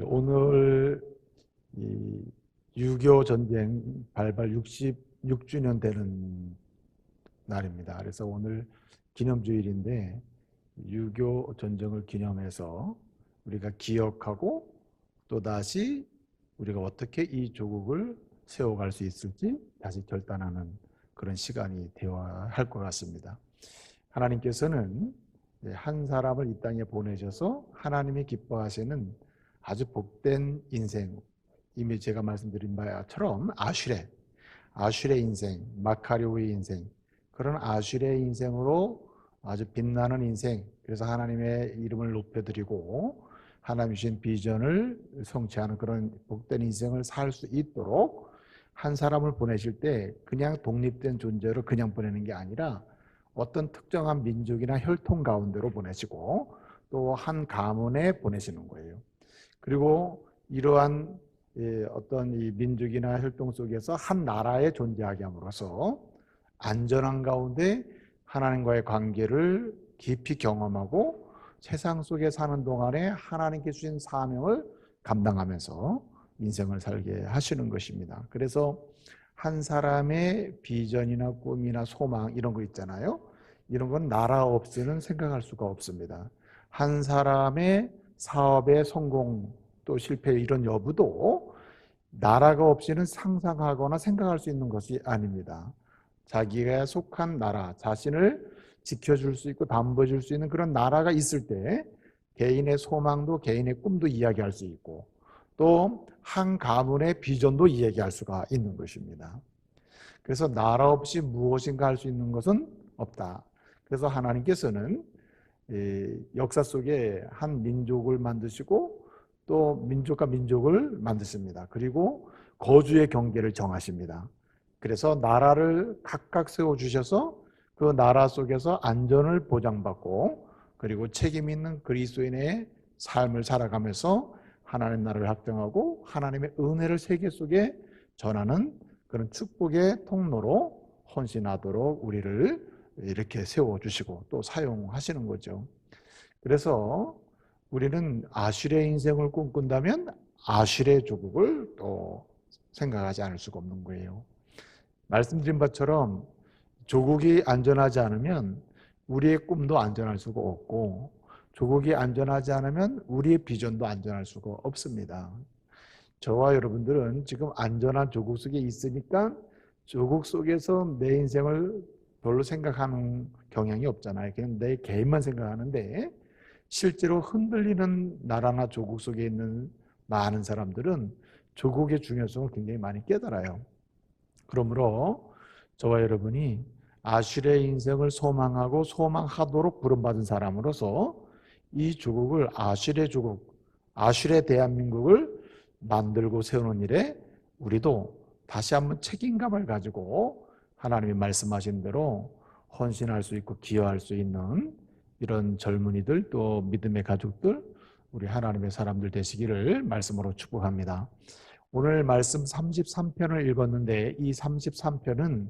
오늘 이 유교 전쟁 발발 66주년 되는 날입니다. 그래서 오늘 기념주일인데 유교 전쟁을 기념해서 우리가 기억하고 또다시 우리가 어떻게 이 조국을 세워갈 수 있을지 다시 결단하는 그런 시간이 되어야 할 것 같습니다. 하나님께서는 한 사람을 이 땅에 보내셔서 하나님이 기뻐하시는 아주 복된 인생, 이미 제가 말씀드린 바처럼 아슐의 인생, 마카리오의 인생, 그런 아슐의 인생으로 아주 빛나는 인생, 그래서 하나님의 이름을 높여드리고 하나님 주신 비전을 성취하는 그런 복된 인생을 살 수 있도록 한 사람을 보내실 때 그냥 독립된 존재로 그냥 보내는 게 아니라 어떤 특정한 민족이나 혈통 가운데로 보내시고 또 한 가문에 보내시는 거예요. 그리고 이러한 어떤 이 민족이나 혈통 속에서 한 나라에 존재하게 함으로써 안전한 가운데 하나님과의 관계를 깊이 경험하고 세상 속에 사는 동안에 하나님께 주신 사명을 감당하면서 인생을 살게 하시는 것입니다. 그래서 한 사람의 비전이나 꿈이나 소망 이런 거 있잖아요. 이런 건 나라 없이는 생각할 수가 없습니다. 한 사람의 사업의 성공 또 실패 이런 여부도 나라가 없이는 상상하거나 생각할 수 있는 것이 아닙니다. 자기가 속한 나라, 자신을 지켜줄 수 있고 담보줄 수 있는 그런 나라가 있을 때 개인의 소망도 개인의 꿈도 이야기할 수 있고 또 한 가문의 비전도 이야기할 수가 있는 것입니다. 그래서 나라 없이 무엇인가 할 수 있는 것은 없다. 그래서 하나님께서는 역사 속에 한 민족을 만드시고 또 민족과 민족을 만드십니다. 그리고 거주의 경계를 정하십니다. 그래서 나라를 각각 세워주셔서 그 나라 속에서 안전을 보장받고 그리고 책임 있는 그리스도인의 삶을 살아가면서 하나님 나라를 확장하고 하나님의 은혜를 세계 속에 전하는 그런 축복의 통로로 헌신하도록 우리를 이렇게 세워주시고 또 사용하시는 거죠. 그래서 우리는 아슐의 인생을 꿈꾼다면 아슐의 조국을 또 생각하지 않을 수가 없는 거예요. 말씀드린 것처럼 조국이 안전하지 않으면 우리의 꿈도 안전할 수가 없고 조국이 안전하지 않으면 우리의 비전도 안전할 수가 없습니다. 저와 여러분들은 지금 안전한 조국 속에 있으니까 조국 속에서 내 인생을 별로 생각하는 경향이 없잖아요. 그냥 내 개인만 생각하는데 실제로 흔들리는 나라나 조국 속에 있는 많은 사람들은 조국의 중요성을 굉장히 많이 깨달아요. 그러므로 저와 여러분이 아슐의 인생을 소망하고 소망하도록 부름받은 사람으로서 이 조국을 아슐의 조국, 아슐의 대한민국을 만들고 세우는 일에 우리도 다시 한번 책임감을 가지고 하나님이 말씀하신 대로 헌신할 수 있고 기여할 수 있는 이런 젊은이들 또 믿음의 가족들 우리 하나님의 사람들 되시기를 말씀으로 축복합니다. 오늘 말씀 33편을 읽었는데 이 33편은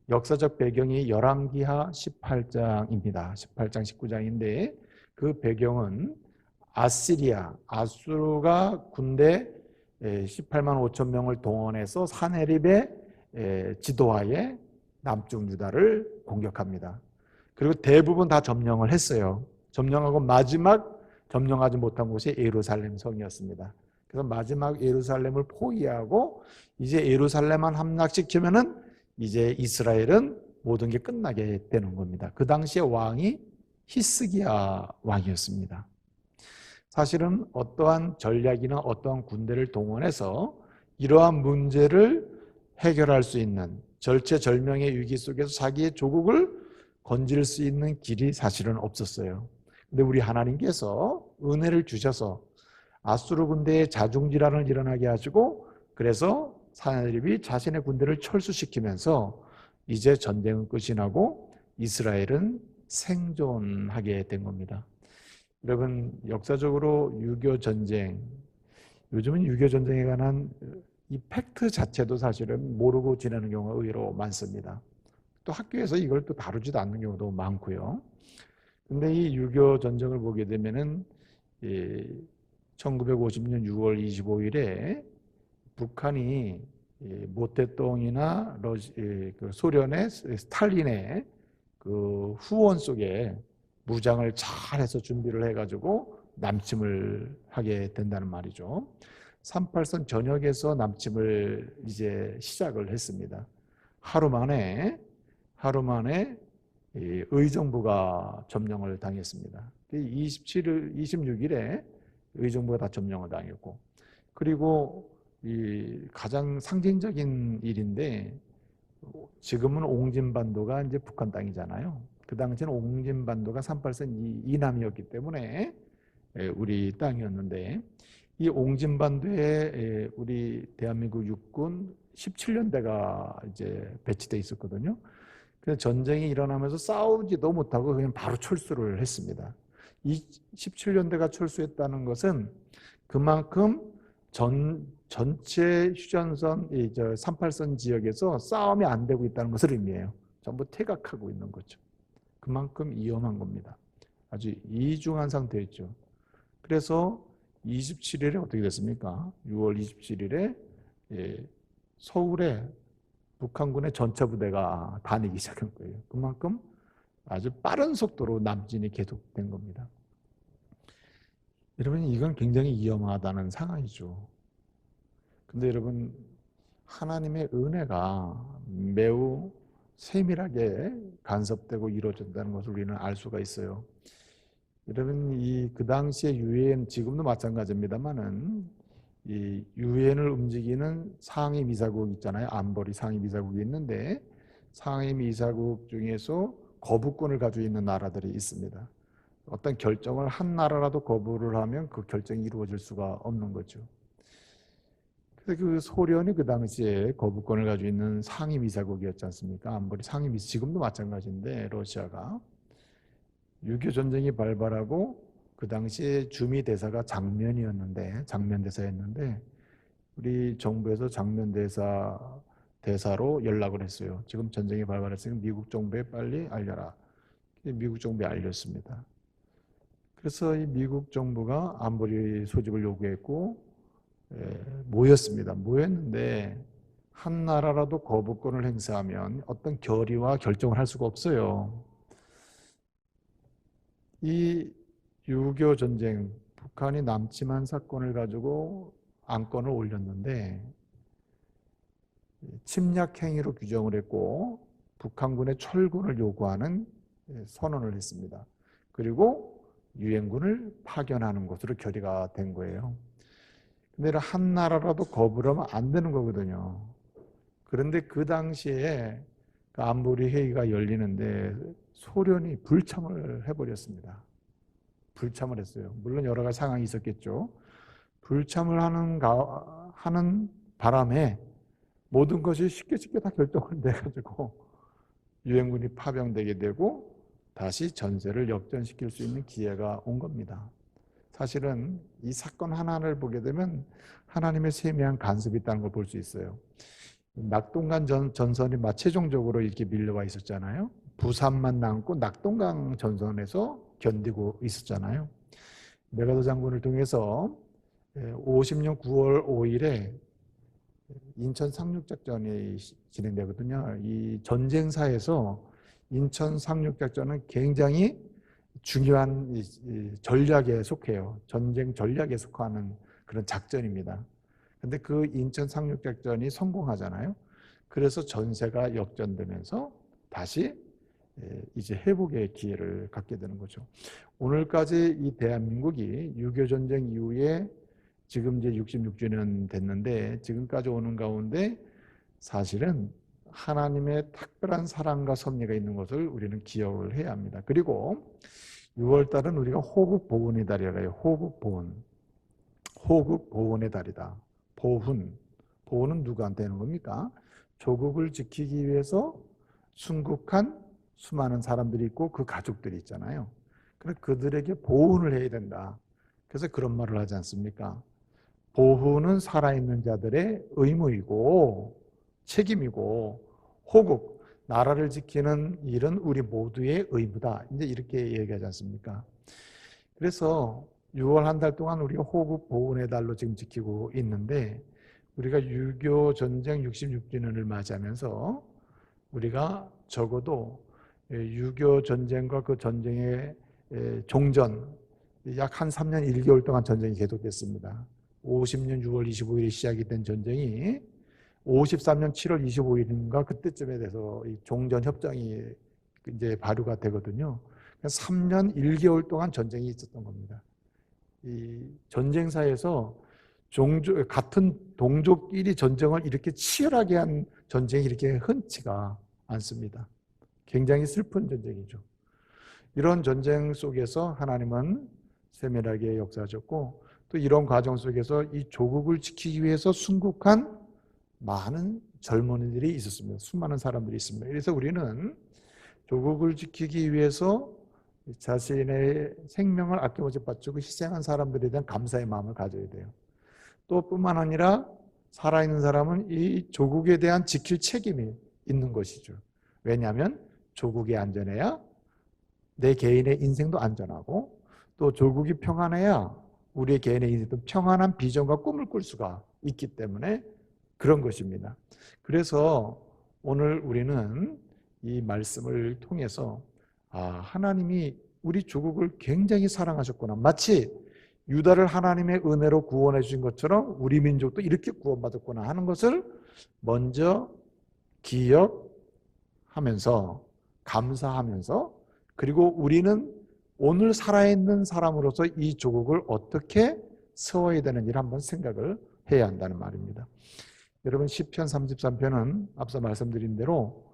역사적 배경이 열왕기하 18장입니다. 18장 19장인데 그 배경은 아수르가 군대 18만 5천 명을 동원해서 사네립의 지도하에 남쪽 유다를 공격합니다. 그리고 대부분 다 점령을 했어요. 점령하고 마지막 점령하지 못한 곳이 예루살렘 성이었습니다. 그래서 마지막 예루살렘을 포위하고 이제 예루살렘만 함락시키면은 이제 이스라엘은 모든 게 끝나게 되는 겁니다. 그 당시에 왕이 히스기야 왕이었습니다. 사실은 어떠한 전략이나 어떠한 군대를 동원해서 이러한 문제를 해결할 수 있는 절체절명의 위기 속에서 자기의 조국을 건질 수 있는 길이 사실은 없었어요. 근데 우리 하나님께서 은혜를 주셔서 아수르 군대의 자중질환을 일어나게 하시고 그래서 사네립이 자신의 군대를 철수시키면서 이제 전쟁은 끝이 나고 이스라엘은 생존하게 된 겁니다. 여러분 역사적으로 유교 전쟁, 요즘은 유교 전쟁에 관한 이 팩트 자체도 사실은 모르고 지내는 경우가 의외로 많습니다. 또 학교에서 이걸 또 다루지도 않는 경우도 많고요. 근데 이 유교 전쟁을 보게 되면은 1950년 6월 25일에 북한이 모태똥이나 그 소련의 스탈린의 그 후원 속에 무장을 잘해서 준비를 해가지고 남침을 하게 된다는 말이죠. 38선 전역에서 남침을 이제 시작을 했습니다. 하루 만에 의정부가 점령을 당했습니다. 26일에 의정부가 다 점령을 당했고, 그리고 이 가장 상징적인 일인데, 지금은 옹진반도가 이제 북한 땅이잖아요. 그 당시에는 옹진반도가 38선 이남이었기 때문에 우리 땅이었는데, 이 옹진반도에 우리 대한민국 육군 17년대가 이제 배치돼 있었거든요. 그래서 전쟁이 일어나면서 싸우지도 못하고 그냥 바로 철수를 했습니다. 이 17년대가 철수했다는 것은 그만큼 전체 휴전선, 38선 지역에서 싸움이 안 되고 있다는 것을 의미해요. 전부 퇴각하고 있는 거죠. 그만큼 위험한 겁니다. 아주 이중한 상태였죠. 그래서 27일에 어떻게 됐습니까? 6월 27일에 서울에 북한군의 전체 부대가 다니기 시작한 거예요. 그만큼 아주 빠른 속도로 남진이 계속된 겁니다. 여러분, 이건 굉장히 위험하다는 상황이죠. 근데 여러분, 하나님의 은혜가 매우 세밀하게 간섭되고 이루어진다는 것을 우리는 알 수가 있어요. 여러분, 그 당시에 유엔, 지금도 마찬가지입니다만은 이 유엔을 움직이는 상임이사국 있잖아요. 안보리 상임이사국이 있는데, 상임이사국 중에서 거부권을 가지고 있는 나라들이 있습니다. 어떤 결정을 한 나라라도 거부를 하면 그 결정이 이루어질 수가 없는 거죠. 그래서 그 소련이 그 당시에 거부권을 가지고 있는 상임이사국이었지 않습니까? 안보리 상임이사, 지금도 마찬가지인데, 러시아가 6.25 전쟁이 발발하고 그 당시에 주미 대사가 장면대사였는데 우리 정부에서 대사로 연락을 했어요. 지금 전쟁이 발발했으니까 미국 정부에 빨리 알려라. 미국 정부에 알렸습니다. 그래서 이 미국 정부가 안보리 소집을 요구했고 모였습니다. 모였는데 한 나라라도 거부권을 행사하면 어떤 결의와 결정을 할 수가 없어요. 이 6.25 전쟁, 북한이 남침한 사건을 가지고 안건을 올렸는데 침략 행위로 규정을 했고 북한군의 철군을 요구하는 선언을 했습니다. 그리고 유엔군을 파견하는 것으로 결의가 된 거예요. 근데 한 나라라도 거부를 하면 안 되는 거거든요. 그런데 그 당시에 그 안보리 회의가 열리는데 소련이 불참을 해버렸습니다. 불참을 했어요. 물론 여러 가지 상황이 있었겠죠. 불참을 하는 바람에 모든 것이 쉽게 다 결정을 돼가지고 유엔군이 파병되게 되고 다시 전세를 역전시킬 수 있는 기회가 온 겁니다. 사실은 이 사건 하나를 보게 되면 하나님의 세미한 간섭이 있다는 걸 볼 수 있어요. 낙동강 전선이 최종적으로 이렇게 밀려와 있었잖아요. 부산만 남고 낙동강 전선에서 견디고 있었잖아요. 메가더 장군을 통해서 50년 9월 5일에 인천 상륙작전이 진행되거든요. 이 전쟁사에서 인천 상륙작전은 굉장히 중요한 전략에 속해요. 전쟁 전략에 속하는 그런 작전입니다. 근데 그 인천 상륙작전이 성공하잖아요. 그래서 전세가 역전되면서 다시 이제 회복의 기회를 갖게 되는 거죠. 오늘까지 이 대한민국이 6.25 전쟁 이후에 지금 이제 66주년 됐는데 지금까지 오는 가운데 사실은 하나님의 특별한 사랑과 섭리가 있는 것을 우리는 기억을 해야 합니다. 그리고 6월 달은 우리가 호국 보훈의 달이라고 해요. 호국 보훈. 호국 보훈의 달이다. 보훈은 누구한테 하는 겁니까? 조국을 지키기 위해서 순국한 수많은 사람들이 있고 그 가족들이 있잖아요. 그래서 그들에게 보훈을 해야 된다. 그래서 그런 말을 하지 않습니까? 보훈은 살아있는 자들의 의무이고 책임이고 호국, 나라를 지키는 일은 우리 모두의 의무다. 이제 이렇게 얘기하지 않습니까? 그래서 6월 한 달 동안 우리가 호국 보훈의 달로 지금 지키고 있는데, 우리가 6.25 전쟁 66주년을 맞이하면서 우리가 적어도 6.25 전쟁과 그 전쟁의 종전, 약 한 3년 1개월 동안 전쟁이 계속됐습니다. 50년 6월 25일에 시작이 된 전쟁이 53년 7월 25일인가 그때쯤에 돼서 이 종전 협정이 이제 발효가 되거든요. 3년 1개월 동안 전쟁이 있었던 겁니다. 이 전쟁사에서 같은 동족끼리 전쟁을 이렇게 치열하게 한 전쟁이 이렇게 흔치가 않습니다. 굉장히 슬픈 전쟁이죠. 이런 전쟁 속에서 하나님은 세밀하게 역사하셨고, 또 이런 과정 속에서 이 조국을 지키기 위해서 순국한 많은 젊은이들이 있었습니다. 수많은 사람들이 있습니다. 그래서 우리는 조국을 지키기 위해서 자신의 생명을 아낌없이 바치고 희생한 사람들에 대한 감사의 마음을 가져야 돼요. 또 뿐만 아니라 살아있는 사람은 이 조국에 대한 지킬 책임이 있는 것이죠. 왜냐하면 조국이 안전해야 내 개인의 인생도 안전하고, 또 조국이 평안해야 우리의 개인의 인생도 평안한 비전과 꿈을 꿀 수가 있기 때문에 그런 것입니다. 그래서 오늘 우리는 이 말씀을 통해서 하나님이 우리 조국을 굉장히 사랑하셨구나. 마치 유다를 하나님의 은혜로 구원해 주신 것처럼 우리 민족도 이렇게 구원받았구나 하는 것을 먼저 기억하면서, 감사하면서, 그리고 우리는 오늘 살아있는 사람으로서 이 조국을 어떻게 세워야 되는지를 한번 생각을 해야 한다는 말입니다. 여러분, 시편 33편은 앞서 말씀드린 대로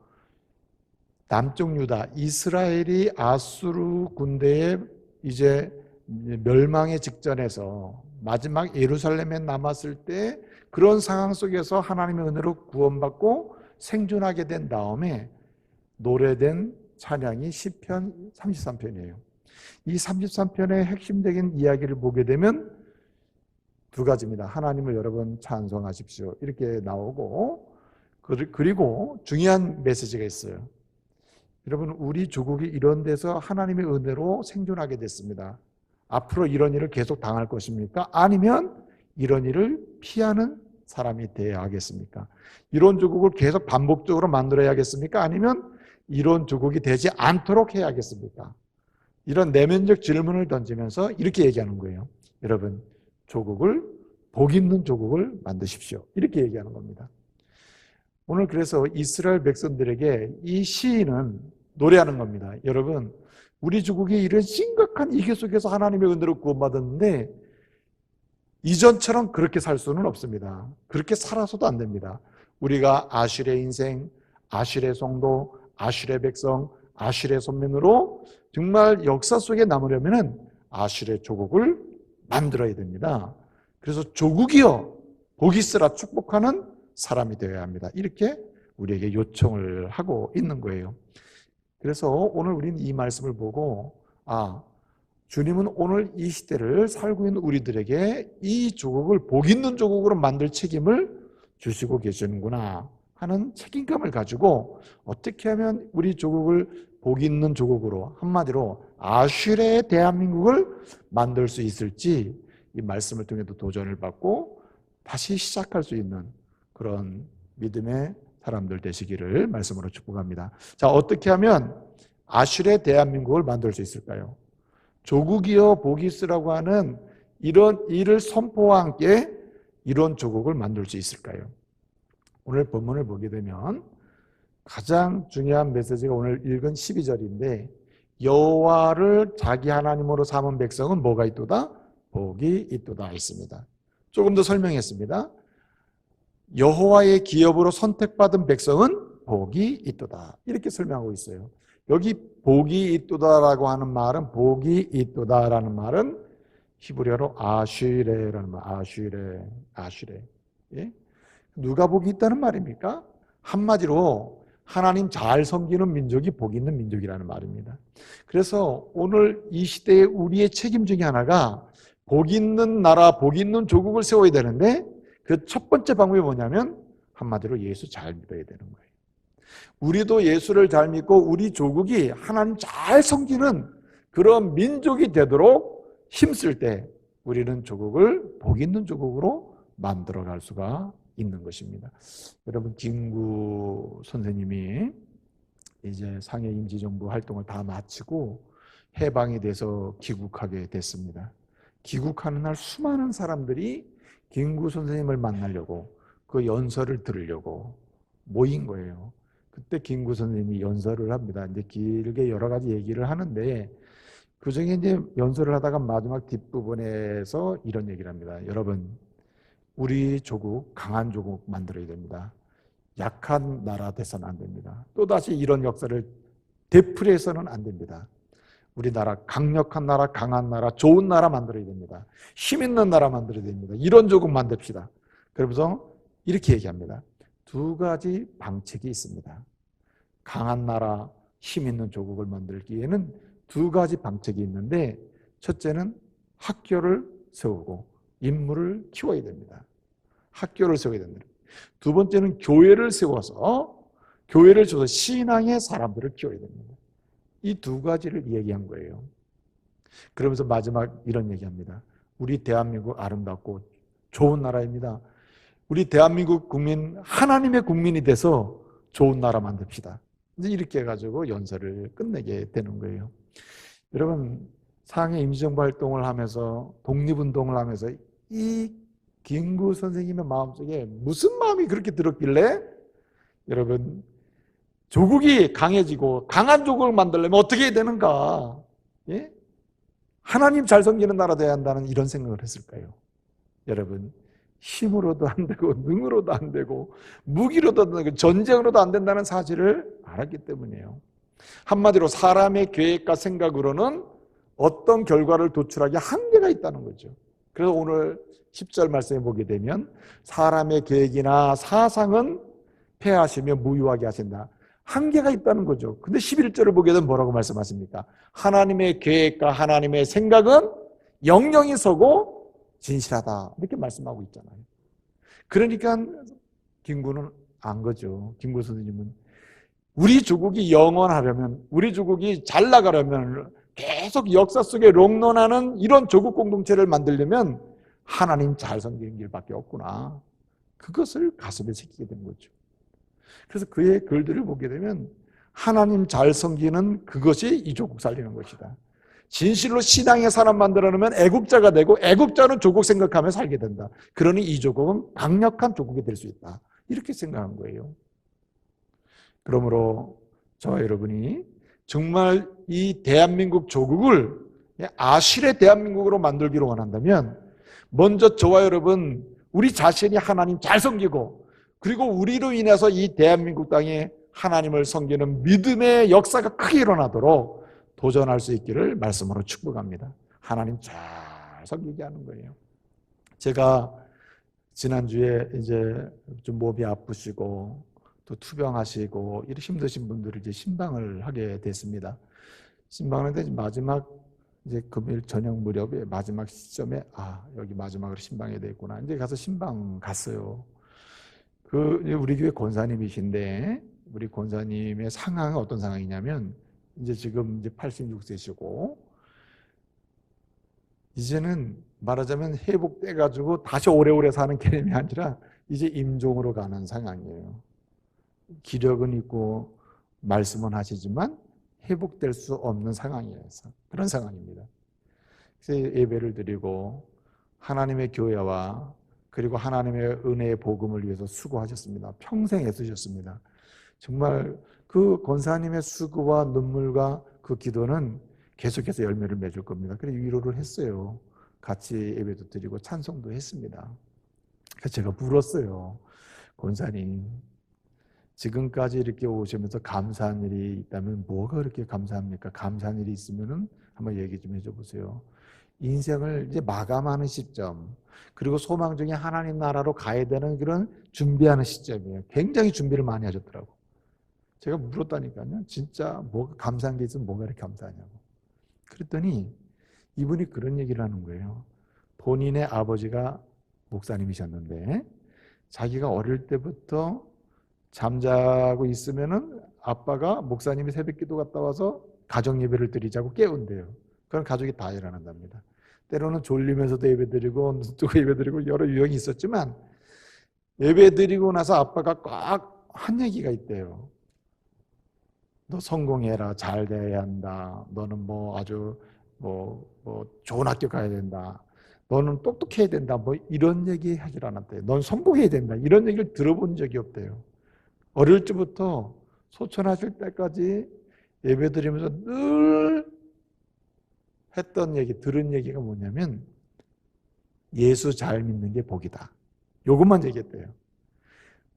남쪽 유다, 이스라엘이 아수르 군대에 이제 멸망의 직전에서 마지막 예루살렘에 남았을 때 그런 상황 속에서 하나님의 은혜로 구원받고 생존하게 된 다음에 노래된 찬양이 시편 33편이에요. 이 33편의 핵심적인 이야기를 보게 되면 두 가지입니다. 하나님을 여러분 찬송하십시오, 이렇게 나오고, 그리고 중요한 메시지가 있어요. 여러분, 우리 조국이 이런 데서 하나님의 은혜로 생존하게 됐습니다. 앞으로 이런 일을 계속 당할 것입니까? 아니면 이런 일을 피하는 사람이 되어야 하겠습니까? 이런 조국을 계속 반복적으로 만들어야겠습니까? 아니면 이런 조국이 되지 않도록 해야겠습니까? 이런 내면적 질문을 던지면서 이렇게 얘기하는 거예요. 여러분, 조국을, 복 있는 조국을 만드십시오, 이렇게 얘기하는 겁니다. 오늘 그래서 이스라엘 백성들에게 이 시인은 노래하는 겁니다. 여러분, 우리 조국이 이런 심각한 위기 속에서 하나님의 은혜로 구원받았는데 이전처럼 그렇게 살 수는 없습니다. 그렇게 살아서도 안 됩니다. 우리가 아슐의 인생, 아슐의 성도, 아슐의 백성, 아슐의 선민으로 정말 역사 속에 남으려면 아슐의 조국을 만들어야 됩니다. 그래서 조국이여 복이 있으라 축복하는 사람이 되어야 합니다. 이렇게 우리에게 요청을 하고 있는 거예요. 그래서 오늘 우리는 이 말씀을 보고 주님은 오늘 이 시대를 살고 있는 우리들에게 이 조국을 복 있는 조국으로 만들 책임을 주시고 계시는구나 하는 책임감을 가지고 어떻게 하면 우리 조국을 복 있는 조국으로, 한마디로 아슐의 대한민국을 만들 수 있을지 이 말씀을 통해서 도전을 받고 다시 시작할 수 있는 그런 믿음의 사람들 되시기를 말씀으로 축복합니다. 자, 어떻게 하면 아슐의 대한민국을 만들 수 있을까요? 조국이여 복이 있으라고 하는 이런 일을 선포와 함께 이런 조국을 만들 수 있을까요? 오늘 본문을 보게 되면 가장 중요한 메시지가 오늘 읽은 12절인데, 여호와를 자기 하나님으로 삼은 백성은 뭐가 있도다? 복이 있도다 했습니다. 조금 더 설명했습니다. 여호와의 기업으로 선택받은 백성은 복이 있도다, 이렇게 설명하고 있어요. 여기 복이 있도다라고 하는 말은, 복이 있도다라는 말은 히브리어로 아슈레라는 말, 아슈레. 예? 누가 복이 있다는 말입니까? 한마디로 하나님 잘 섬기는 민족이 복 있는 민족이라는 말입니다. 그래서 오늘 이 시대에 우리의 책임 중에 하나가 복 있는 나라, 복 있는 조국을 세워야 되는데, 그 첫 번째 방법이 뭐냐면 한마디로 예수 잘 믿어야 되는 거예요. 우리도 예수를 잘 믿고 우리 조국이 하나님 잘 섬기는 그런 민족이 되도록 힘쓸 때 우리는 조국을 복 있는 조국으로 만들어 갈 수가 있는 것입니다. 여러분, 김구 선생님이 이제 상해 임시정부 활동을 다 마치고 해방이 돼서 귀국하게 됐습니다. 귀국하는 날 수많은 사람들이 김구 선생님을 만나려고 그 연설을 들으려고 모인 거예요. 그때 김구 선생님이 연설을 합니다. 이제 길게 여러 가지 얘기를 하는데 그중에 이제 연설을 하다가 마지막 뒷부분에서 이런 얘기를 합니다. 여러분, 우리 조국 강한 조국 만들어야 됩니다. 약한 나라 돼서는 안 됩니다. 또다시 이런 역사를 되풀이해서는 안 됩니다. 우리나라 강력한 나라, 강한 나라, 좋은 나라 만들어야 됩니다. 힘 있는 나라 만들어야 됩니다. 이런 조국 만듭시다. 그러면서 이렇게 얘기합니다. 두 가지 방책이 있습니다. 강한 나라, 힘 있는 조국을 만들기에는 두 가지 방책이 있는데 첫째는 학교를 세우고 인물을 키워야 됩니다. 학교를 세워야 됩니다. 두 번째는 교회를 세워서 교회를 줘서 신앙의 사람들을 키워야 됩니다. 이 두 가지를 얘기한 거예요. 그러면서 마지막 이런 얘기합니다. 우리 대한민국 아름답고 좋은 나라입니다. 우리 대한민국 국민 하나님의 국민이 돼서 좋은 나라 만듭시다. 이제 이렇게 해가지고 연설을 끝내게 되는 거예요. 여러분, 상해 임시정부 활동을 하면서 독립운동을 하면서 이 김구 선생님의 마음속에 무슨 마음이 그렇게 들었길래 여러분 조국이 강해지고 강한 조국을 만들려면 어떻게 해야 되는가? 예? 하나님 잘 섬기는 나라 돼야 한다는 이런 생각을 했을까요? 여러분, 힘으로도 안 되고 능으로도 안 되고 무기로도 안 되고 전쟁으로도 안 된다는 사실을 알았기 때문이에요. 한마디로 사람의 계획과 생각으로는 어떤 결과를 도출하기 한계가 있다는 거죠. 그래서 오늘 10절 말씀에 보게 되면 사람의 계획이나 사상은 폐하시며 무효하게 하신다. 한계가 있다는 거죠. 근데 11절을 보게 되면 뭐라고 말씀하십니까? 하나님의 계획과 하나님의 생각은 영영이 서고 진실하다. 이렇게 말씀하고 있잖아요. 그러니까 김구는 안 거죠. 김구 선생님은 우리 조국이 영원하려면, 우리 조국이 잘 나가려면, 계속 역사 속에 롱런하는 이런 조국 공동체를 만들려면 하나님 잘 섬기는 길밖에 없구나. 그것을 가슴에 새기게 된 거죠. 그래서 그의 글들을 보게 되면 하나님 잘 섬기는 그것이 이 조국 살리는 것이다. 진실로 신앙의 사람 만들어내면 애국자가 되고 애국자는 조국 생각하며 살게 된다. 그러니 이 조국은 강력한 조국이 될 수 있다. 이렇게 생각한 거예요. 그러므로 저와 여러분이 정말 이 대한민국 조국을 아실의 대한민국으로 만들기로 원한다면 먼저 저와 여러분 우리 자신이 하나님 잘 섬기고 그리고 우리로 인해서 이 대한민국 땅에 하나님을 섬기는 믿음의 역사가 크게 일어나도록 도전할 수 있기를 말씀으로 축복합니다. 하나님 잘 섬기게 하는 거예요. 제가 지난주에 이제 좀 몸이 아프시고 또 투병하시고 이렇게 힘드신 분들을 이제 신방을 하게 됐습니다. 신방을 하는데 마지막 이제 금요일 저녁 무렵에 마지막 시점에 여기 마지막으로 신방해야 되겠구나. 이제 가서 신방 갔어요. 우리 교회 권사님이신데 우리 권사님의 상황은 어떤 상황이냐면 이제 지금 이제 86세시고 이제는 말하자면 회복돼 가지고 다시 오래오래 사는 개념이 아니라 이제 임종으로 가는 상황이에요. 기력은 있고 말씀은 하시지만 회복될 수 없는 상황이에요. 그런 상황입니다. 그래서 예배를 드리고 하나님의 교회와 그리고 하나님의 은혜의 복음을 위해서 수고하셨습니다. 평생 애쓰셨습니다. 정말 그 권사님의 수고와 눈물과 그 기도는 계속해서 열매를 맺을 겁니다. 그래서 위로를 했어요. 같이 예배도 드리고 찬송도 했습니다. 그래서 제가 물었어요. 권사님, 지금까지 이렇게 오시면서 감사한 일이 있다면 뭐가 그렇게 감사합니까? 감사한 일이 있으면 한번 얘기 좀 해줘 보세요. 인생을 이제 마감하는 시점, 그리고 소망 중에 하나님 나라로 가야 되는 그런 준비하는 시점이에요. 굉장히 준비를 많이 하셨더라고. 제가 물었다니까요. 진짜 뭐가 감사한 게 있으면 뭐가 이렇게 감사하냐고. 그랬더니 이분이 그런 얘기를 하는 거예요. 본인의 아버지가 목사님이셨는데 자기가 어릴 때부터 잠자고 있으면은 아빠가 목사님이 새벽기도 갔다 와서 가정 예배를 드리자고 깨운대요. 그럼 가족이 다 일어난답니다. 때로는 졸리면서도 예배드리고 눈 뜨고 예배드리고 여러 유형이 있었지만 예배드리고 나서 아빠가 꽉 한 얘기가 있대요. 너 성공해라. 잘 돼야 한다. 너는 뭐 아주 뭐 좋은 학교 가야 된다. 너는 똑똑해야 된다. 뭐 이런 얘기 하질 않았대요. 넌 성공해야 된다. 이런 얘기를 들어본 적이 없대요. 어릴 때부터 소천하실 때까지 예배드리면서 늘 했던 얘기, 들은 얘기가 뭐냐면 예수 잘 믿는 게 복이다. 요것만 얘기했대요.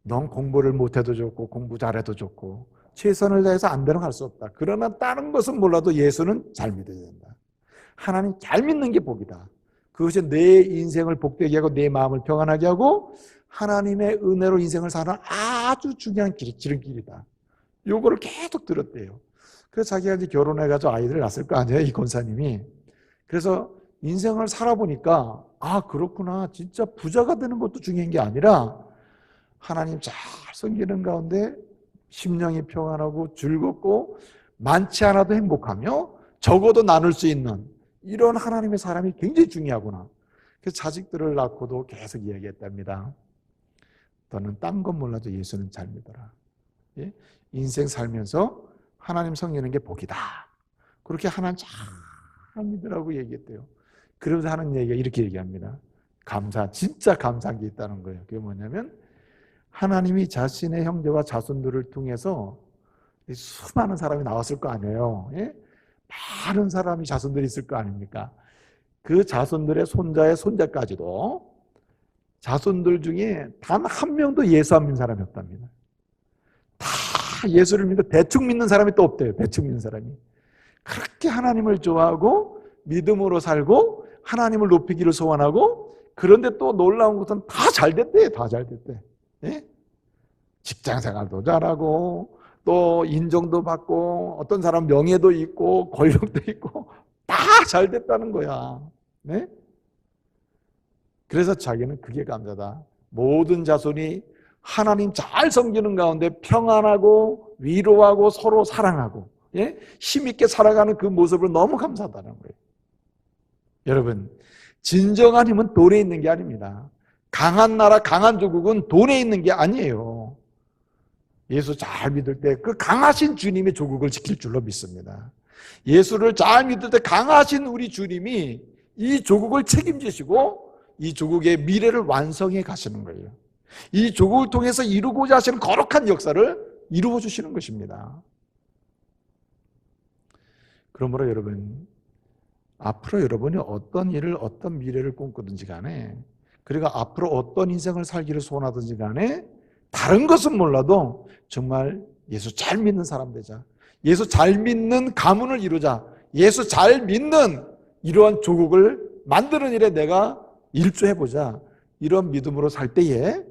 넌 공부를 못해도 좋고 공부 잘해도 좋고 최선을 다해서 안 되는 거 할 수 없다. 그러나 다른 것은 몰라도 예수는 잘 믿어야 된다. 하나님 잘 믿는 게 복이다. 그것이 내 인생을 복되게 하고 내 마음을 평안하게 하고 하나님의 은혜로 인생을 사는 아주 중요한 지름길이다. 요거를 계속 들었대요. 그래서 자기가 이제 결혼해가지고 아이들을 낳았을 거 아니에요, 이 권사님이. 그래서 인생을 살아보니까 아 그렇구나. 진짜 부자가 되는 것도 중요한 게 아니라 하나님 잘 섬기는 가운데 심령이 평안하고 즐겁고 많지 않아도 행복하며 적어도 나눌 수 있는 이런 하나님의 사람이 굉장히 중요하구나. 그래서 자식들을 낳고도 계속 이야기했답니다. 너는 딴 건 몰라도 예수는 잘 믿어라. 예? 인생 살면서 하나님 섬기는 게 복이다. 그렇게 하나님 잘 믿으라고 얘기했대요. 그러면서 하는 얘기가 이렇게 얘기합니다. 진짜 감사한 게 있다는 거예요. 그게 뭐냐면 하나님이 자신의 형제와 자손들을 통해서 수많은 사람이 나왔을 거 아니에요. 예? 많은 사람이 자손들이 있을 거 아닙니까? 그 자손들의 손자의 손자까지도 자손들 중에 단 한 명도 예수 안 믿는 사람이 없답니다. 다 예수를 믿고 대충 믿는 사람이 또 없대요. 대충 믿는 사람이. 그렇게 하나님을 좋아하고 믿음으로 살고 하나님을 높이기를 소원하고 그런데 또 놀라운 것은 다 잘 됐대요. 다 잘 됐대. 예? 직장 생활도 잘하고 또 인정도 받고 어떤 사람 명예도 있고 권력도 있고 다 잘 됐다는 거야. 네? 그래서 자기는 그게 감사다. 모든 자손이 하나님 잘 섬기는 가운데 평안하고 위로하고 서로 사랑하고 예? 힘있게 살아가는 그 모습을 너무 감사하다는 거예요. 여러분 진정한 힘은 돈에 있는 게 아닙니다. 강한 나라 강한 조국은 돈에 있는 게 아니에요. 예수 잘 믿을 때 그 강하신 주님이 조국을 지킬 줄로 믿습니다. 예수를 잘 믿을 때 강하신 우리 주님이 이 조국을 책임지시고 이 조국의 미래를 완성해 가시는 거예요. 이 조국을 통해서 이루고자 하시는 거룩한 역사를 이루어 주시는 것입니다. 그러므로 여러분 앞으로 여러분이 어떤 일을 어떤 미래를 꿈꾸든지 간에 그리고 앞으로 어떤 인생을 살기를 소원하든지 간에 다른 것은 몰라도 정말 예수 잘 믿는 사람 되자. 예수 잘 믿는 가문을 이루자. 예수 잘 믿는 이러한 조국을 만드는 일에 내가 일조해보자. 이런 믿음으로 살 때에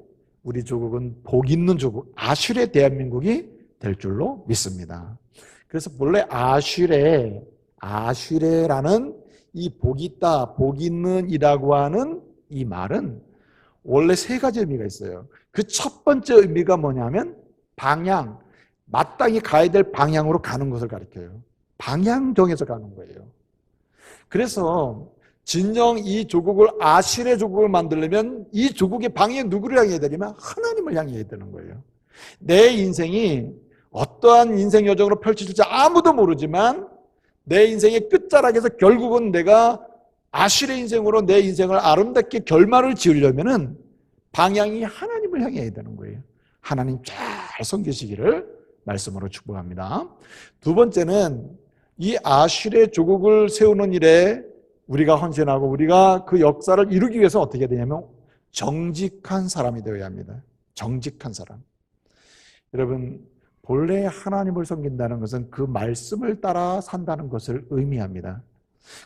우리 조국은 복 있는 조국, 아슐의 대한민국이 될 줄로 믿습니다. 그래서 본래 아슐레라는 이 복 있다, 복 있는 이라고 하는 이 말은 원래 세 가지 의미가 있어요. 그 첫 번째 의미가 뭐냐면 방향, 마땅히 가야 될 방향으로 가는 것을 가리켜요. 방향 정해서 가는 거예요. 그래서 진정 이 조국을 아실의 조국을 만들려면 이 조국의 방향이 누구를 향해야 되냐면 하나님을 향해야 되는 거예요. 내 인생이 어떠한 인생 여정으로 펼쳐질지 아무도 모르지만 내 인생의 끝자락에서 결국은 내가 아실의 인생으로 내 인생을 아름답게 결말을 지으려면은 방향이 하나님을 향해야 되는 거예요. 하나님 잘 섬기시기를 말씀으로 축복합니다. 두 번째는 이 아실의 조국을 세우는 일에 우리가 헌신하고 우리가 그 역사를 이루기 위해서 어떻게 해야 되냐면 정직한 사람이 되어야 합니다. 정직한 사람. 여러분 본래 하나님을 섬긴다는 것은 그 말씀을 따라 산다는 것을 의미합니다.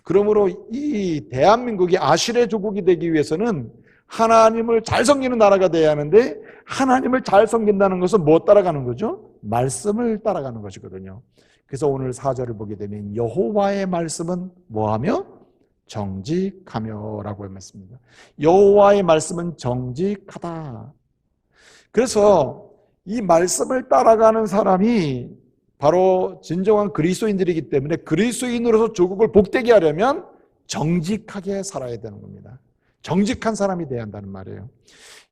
그러므로 이 대한민국이 아실의 조국이 되기 위해서는 하나님을 잘 섬기는 나라가 돼야 하는데 하나님을 잘 섬긴다는 것은 뭐 따라가는 거죠? 말씀을 따라가는 것이거든요. 그래서 오늘 4절을 보게 되면 여호와의 말씀은 뭐하며? 정직하며 라고 했습니다. 여호와의 말씀은 정직하다. 그래서 이 말씀을 따라가는 사람이 바로 진정한 그리스도인들이기 때문에 그리스도인으로서 조국을 복되게 하려면 정직하게 살아야 되는 겁니다. 정직한 사람이 돼야 한다는 말이에요.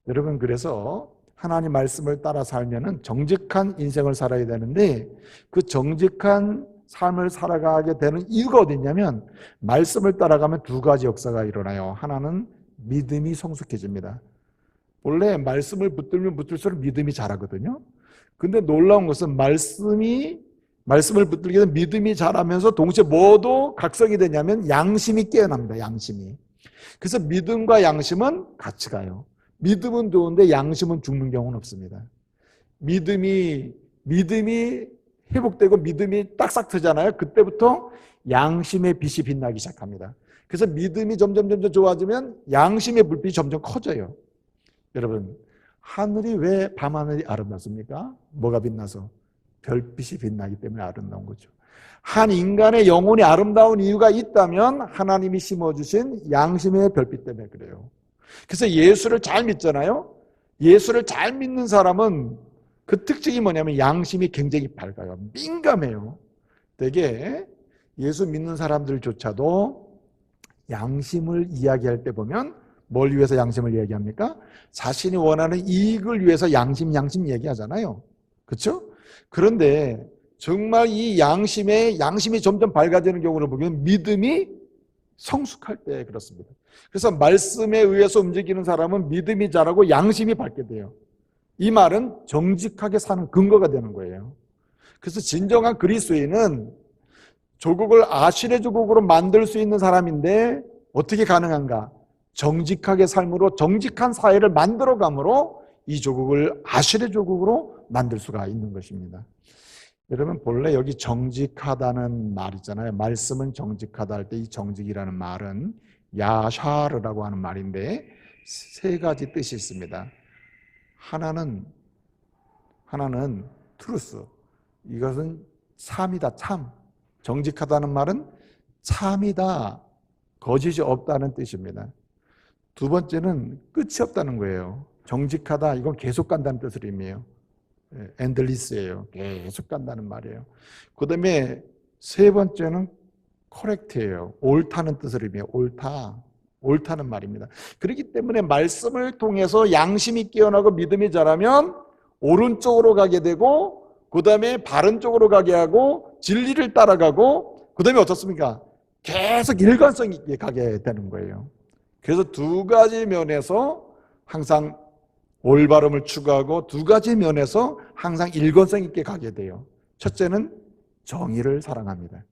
여러분, 그래서 하나님 말씀을 따라 살면은 정직한 인생을 살아야 되는데, 그 정직한 삶을 살아가게 되는 이유가 어디 있냐면, 말씀을 따라가면 두 가지 역사가 일어나요. 하나는 믿음이 성숙해집니다. 원래 말씀을 붙들면 붙들수록 믿음이 자라거든요. 근데 놀라운 것은 말씀을 붙들게 되면 믿음이 자라면서 동시에 뭐도 각성이 되냐면 양심이 깨어납니다. 양심이. 그래서 믿음과 양심은 같이 가요. 믿음은 좋은데 양심은 죽는 경우는 없습니다. 믿음이 회복되고 믿음이 딱싹 트잖아요. 그때부터 양심의 빛이 빛나기 시작합니다. 그래서 믿음이 점점 좋아지면 양심의 불빛이 점점 커져요. 여러분, 하늘이 왜 밤하늘이 아름답습니까? 뭐가 빛나서? 별빛이 빛나기 때문에 아름다운 거죠. 한 인간의 영혼이 아름다운 이유가 있다면 하나님이 심어주신 양심의 별빛 때문에 그래요. 그래서 예수를 잘 믿잖아요. 예수를 잘 믿는 사람은 그 특징이 뭐냐면 양심이 굉장히 밝아요. 민감해요. 되게 예수 믿는 사람들조차도 양심을 이야기할 때 보면 뭘 위해서 양심을 이야기합니까? 자신이 원하는 이익을 위해서 양심 얘기하잖아요. 그렇죠? 그런데 정말 이 양심이 점점 밝아지는 경우를 보면 믿음이 성숙할 때 그렇습니다. 그래서 말씀에 의해서 움직이는 사람은 믿음이 자라고 양심이 밝게 돼요. 이 말은 정직하게 사는 근거가 되는 거예요. 그래서 진정한 그리스도인은 조국을 아실의 조국으로 만들 수 있는 사람인데 어떻게 가능한가? 정직하게 삶으로 정직한 사회를 만들어감으로 이 조국을 아실의 조국으로 만들 수가 있는 것입니다. 여러분, 본래 여기 정직하다는 말 있잖아요. 말씀은 정직하다 할 때 이 정직이라는 말은 야샤르라고 하는 말인데 세 가지 뜻이 있습니다. 하나는 트루스. 이것은 참이다, 참. 정직하다는 말은 참이다, 거짓이 없다는 뜻입니다. 두 번째는 끝이 없다는 거예요. 정직하다, 이건 계속 간다는 뜻을 의미해요. 엔들리스예요. 계속 간다는 말이에요. 그 다음에 세 번째는 코렉트예요. 옳다는 뜻을 의미해요. 옳다는 말입니다. 그렇기 때문에 말씀을 통해서 양심이 깨어나고 믿음이 자라면 오른쪽으로 가게 되고, 그 다음에 바른 쪽으로 가게 하고, 진리를 따라가고, 그 다음에 어떻습니까? 계속 일관성 있게 가게 되는 거예요. 그래서 두 가지 면에서 항상 올바름을 추구하고 두 가지 면에서 항상 일관성 있게 가게 돼요. 첫째는 정의를 사랑합니다.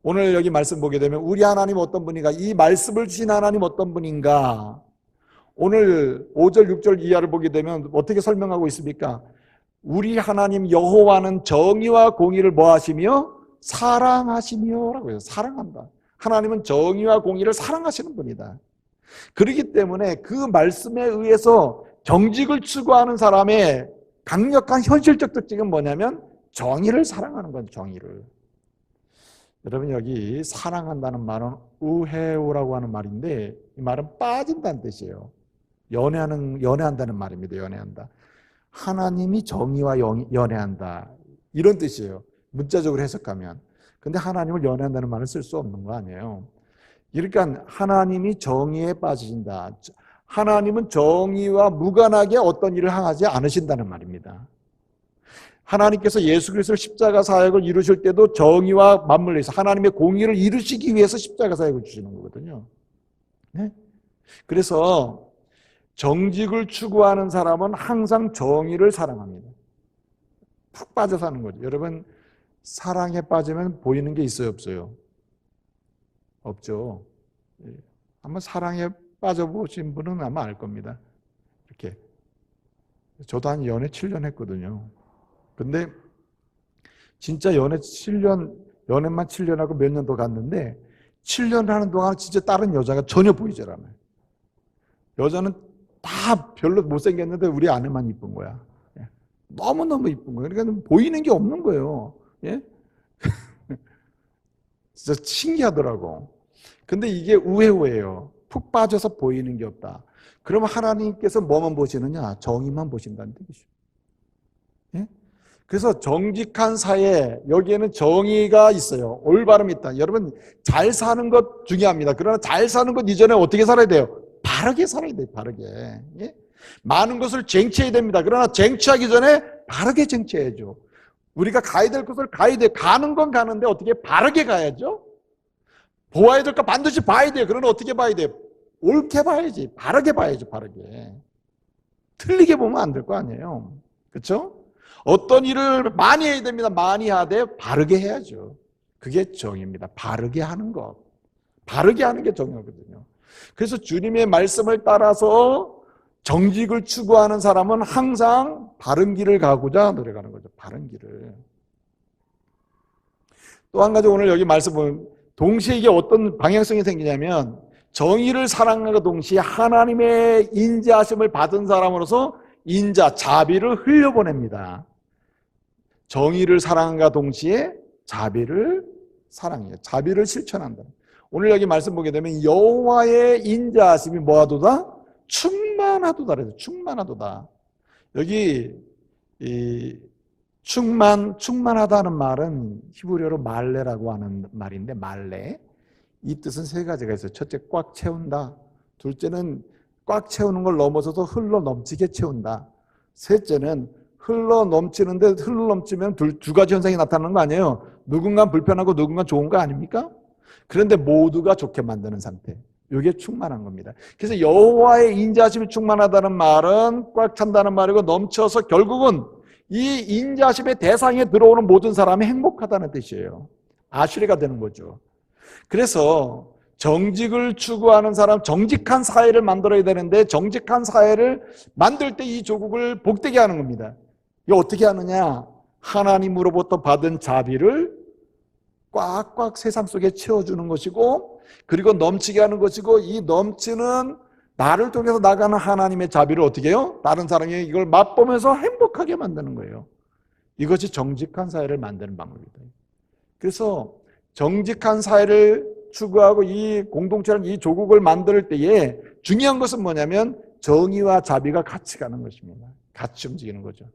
오늘 여기 말씀 보게 되면 우리 하나님 어떤 분인가? 이 말씀을 주신 하나님 어떤 분인가? 오늘 5절 6절 이하를 보게 되면 어떻게 설명하고 있습니까? 우리 하나님 여호와는 정의와 공의를 뭐 하시며? 사랑하시며 라고 해요. 사랑한다. 하나님은 정의와 공의를 사랑하시는 분이다. 그렇기 때문에 그 말씀에 의해서 정직을 추구하는 사람의 강력한 현실적 특징은 뭐냐면 정의를 사랑하는 건 정의를. 여러분, 여기 사랑한다는 말은 우헤오라고 하는 말인데 이 말은 빠진다는 뜻이에요. 연애한다는 말입니다. 연애한다. 하나님이 정의와 연애한다, 이런 뜻이에요. 문자적으로 해석하면. 근데 하나님을 연애한다는 말을 쓸 수 없는 거 아니에요. 그러니까 하나님이 정의에 빠지신다. 하나님은 정의와 무관하게 어떤 일을 하지 않으신다는 말입니다. 하나님께서 예수 그리스도의 십자가 사역을 이루실 때도 정의와 맞물려 있어 하나님의 공의를 이루시기 위해서 십자가 사역을 주시는 거거든요. 네? 그래서 정직을 추구하는 사람은 항상 정의를 사랑합니다. 푹 빠져 사는 거죠. 여러분, 사랑에 빠지면 보이는 게 있어요, 없어요? 없죠. 아마 사랑에 빠져보신 분은 아마 알 겁니다. 이렇게. 저도 한 연애 7년 했거든요. 근데 진짜 연애만 7년 하고 몇 년 더 갔는데 7년 하는 동안 진짜 다른 여자가 전혀 보이질 않아요. 여자는 다 별로 못생겼는데 우리 아내만 이쁜 거야. 너무너무 이쁜 거예요. 그러니까 보이는 게 없는 거예요. 예? 진짜 신기하더라고. 근데 이게 우회오예요. 푹 빠져서 보이는 게 없다. 그러면 하나님께서 뭐만 보시느냐? 정의만 보신다는 뜻이죠. 예? 그래서 정직한 사회, 여기에는 정의가 있어요. 올바름이 있다. 여러분, 잘 사는 것 중요합니다. 그러나 잘 사는 것 이전에 어떻게 살아야 돼요? 바르게 살아야 돼요. 바르게. 예? 많은 것을 쟁취해야 됩니다. 그러나 쟁취하기 전에 바르게 쟁취해야죠. 우리가 가야 될 곳을 가야 돼요. 가는 건 가는데 어떻게 바르게 가야죠? 보아야 될 거 반드시 봐야 돼요. 그러나 어떻게 봐야 돼요? 옳게 봐야지. 바르게 봐야죠. 바르게. 틀리게 보면 안 될 거 아니에요. 그렇죠? 어떤 일을 많이 해야 됩니다. 많이 하되 바르게 해야죠. 그게 정의입니다. 바르게 하는 것. 바르게 하는 게 정의거든요. 그래서 주님의 말씀을 따라서 정직을 추구하는 사람은 항상 바른 길을 가고자 노력하는 거죠. 바른 길을. 또 한 가지 오늘 여기 말씀 보면 동시에 이게 어떤 방향성이 생기냐면 정의를 사랑하는 동시에 하나님의 인자하심을 받은 사람으로서 인자, 자비를 흘려보냅니다. 정의를 사랑함과 동시에 자비를 사랑해요. 자비를 실천한다. 오늘 여기 말씀 보게 되면 여호와의 인자하심이 뭐하도다? 충만하도다. 그래서 충만하도다. 여기 이 충만하다는 말은 히브리어로 말레라고 하는 말인데 말레. 이 뜻은 세 가지가 있어요. 첫째, 꽉 채운다. 둘째는 꽉 채우는 걸 넘어서서 흘러 넘치게 채운다. 셋째는 흘러 넘치는데 흘러 넘치면 두 가지 현상이 나타나는 거 아니에요. 누군가 불편하고 누군가 좋은 거 아닙니까? 그런데 모두가 좋게 만드는 상태. 이게 충만한 겁니다. 그래서 여호와의 인자하심이 충만하다는 말은 꽉 찬다는 말이고 넘쳐서 결국은 이 인자하심의 대상에 들어오는 모든 사람이 행복하다는 뜻이에요. 아슈레가 되는 거죠. 그래서 정직을 추구하는 사람, 정직한 사회를 만들어야 되는데 정직한 사회를 만들 때 이 조국을 복되게 하는 겁니다. 이거 어떻게 하느냐? 하나님으로부터 받은 자비를 꽉꽉 세상 속에 채워주는 것이고 그리고 넘치게 하는 것이고 이 넘치는 나를 통해서 나가는 하나님의 자비를 어떻게 해요? 다른 사람이 이걸 맛보면서 행복하게 만드는 거예요. 이것이 정직한 사회를 만드는 방법입니다. 그래서 정직한 사회를 추구하고 이 공동체를 이 조국을 만들 때에 중요한 것은 뭐냐면 정의와 자비가 같이 가는 것입니다. 같이 움직이는 거죠.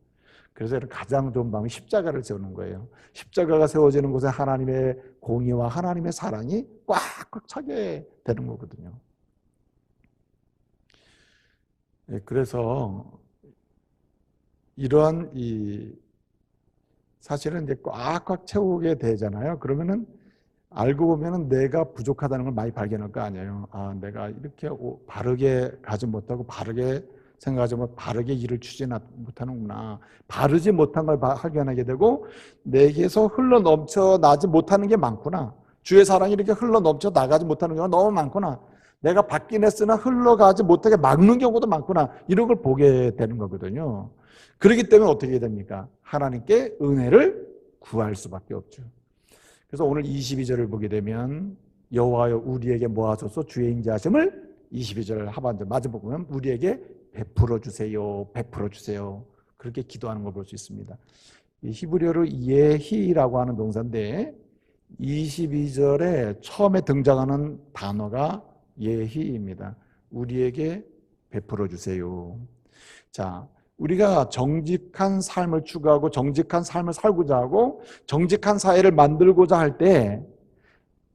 그래서 가장 좋은 방법이 십자가를 세우는 거예요. 십자가가 세워지는 곳에 하나님의 공의와 하나님의 사랑이 꽉꽉 차게 되는 거거든요. 그래서 이러한 사실은 이제 꽉꽉 채우게 되잖아요. 그러면은 알고 보면은 내가 부족하다는 걸 많이 발견할 거 아니에요. 아, 내가 이렇게 바르게 가지 못하고 바르게 생각하지 못하고 바르게 일을 추지 못하는구나. 바르지 못한 걸 발견하게 되고 내게서 흘러 넘쳐 나지 못하는 게 많구나. 주의 사랑이 이렇게 흘러 넘쳐 나가지 못하는 경우가 너무 많구나. 내가 받긴 했으나 흘러가지 못하게 막는 경우도 많구나. 이런 걸 보게 되는 거거든요. 그렇기 때문에 어떻게 됩니까? 하나님께 은혜를 구할 수밖에 없죠. 그래서 오늘 22절을 보게 되면 여호와여 우리에게 모아줘서 주의 인자하심을 22절 하반절 마지막 보면 우리에게 베풀어 주세요. 베풀어 주세요. 그렇게 기도하는 걸 볼 수 있습니다. 이 히브리어로 예히라고 하는 동사인데 22절에 처음에 등장하는 단어가 예히입니다. 우리에게 베풀어 주세요. 자, 우리가 정직한 삶을 추구하고 정직한 삶을 살고자 하고 정직한 사회를 만들고자 할 때